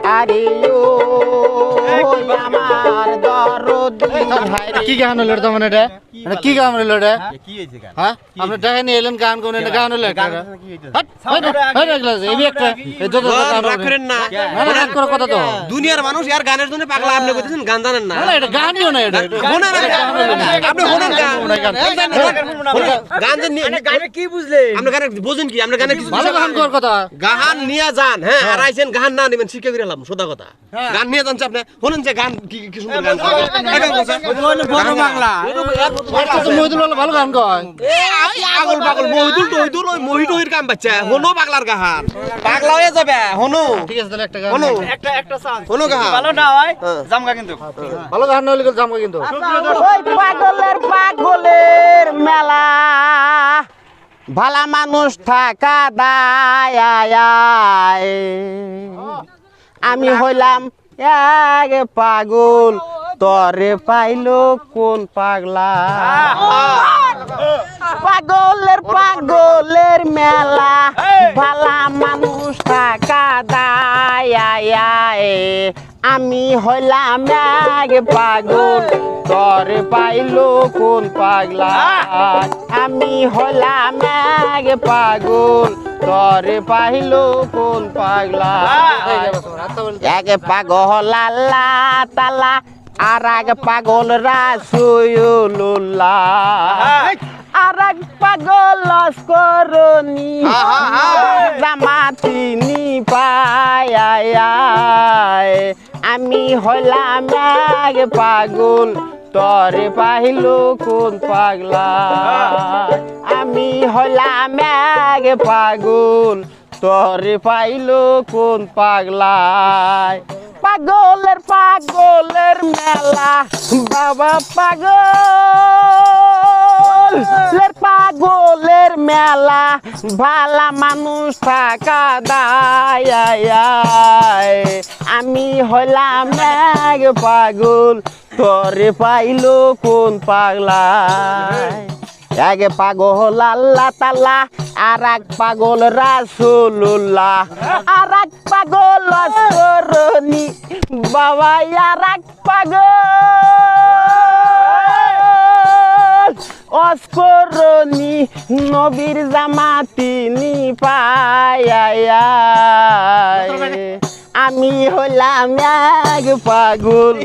আরে ও আমার দরদি ভাইরে কি গান হলো তো মানে এটা কি গান হলো এটা কি হইছে গান হ্যাঁ আপনি দেখেন এলেন গান কোন না গান হলো এটা কি হইছে হট গ্লাস এই একটা এই যত গান রাখেন না রাগ করে কথা তো দুনিয়ার মানুষ আর গানের জন্য পাগলা আপনি কইতেছেন গান জানেন না না এটা গানইও না এটা শোনেন আপনি শোনেন গান গানে কি বুঝলেন আপনি গানে বুঝেন কি আপনি গানে কিছু ভালো গান কর কথা গান নিয়ে যান হ্যাঁ আর আইছেন গান না নেবেন শিখে গেলাম সোজা কথা গান নিয়ে যান আপনি শুনেন যে গান কি সুন্দর গান বড় বাংলা তো মহিদুল ভালো গান কয় পাগল পাগল মহিদুল ওই মহিদুলের কাম বাচ্চা হনো পাগলার গান পাগলা হয়ে যাবে হনো ঠিক আছে তাহলে একটা গান হনো একটা সাউন্ড হনো গান ভালো না হয় জামগা কিন্তু ভালো গান হলে জামগা কিন্তু ওই পাগলের মেলা ভালা মানুষ থাকা দায় আমি হইলাম এক পাগল তরে পাইলো কোন পাগলা পাগলের মেলা ভালা মানুষ থাকা দায় আমি হইলাম এক পাগল তরে পাইলো কোন পাগলা আমি হইলাম এক পাগল তরে পাইলো কোন পাগলা এক পাগল আল্লাহ তালা আর এক পাগল রাসূলুল্লাহ আর এক পাগল লস্করনি জামাতি নি পায় আমি হইলাম এক পাগল তরে পাইলো কোন পাগলা আমি হইলাম এক পাগল তরে পাইলো কোন পাগলা পাগলের মেলা বাবা পাগলের মেলা ভালা মানুষ থাকা দায় আমি হইলাম এক পাগল তরে পাইলো কোন পাগলা এক পাগল আল্লাহ তাআলা আর এক পাগল রাসূলুল্লাহ আর এক পাগল লস্করনি বাবা আর এক পাগল অস্করনি নবীর জামাতি নি পায় আমি হলাম এক পাগল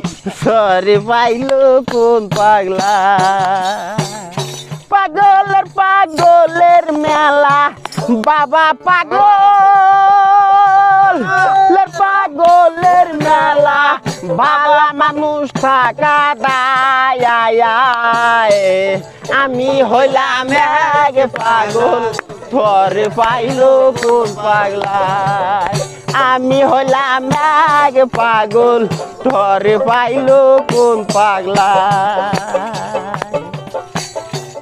সরে পাইলো কোন পাগলা পাগলের মেলা বাবা পাগলের মেলা ভালা মানুষ থাকা দায় আমি হইলাম এক পাগল তরে পাইলো কোন পাগলা আমি হইলাম এক পাগল তরে পাইলো কোন পাগলা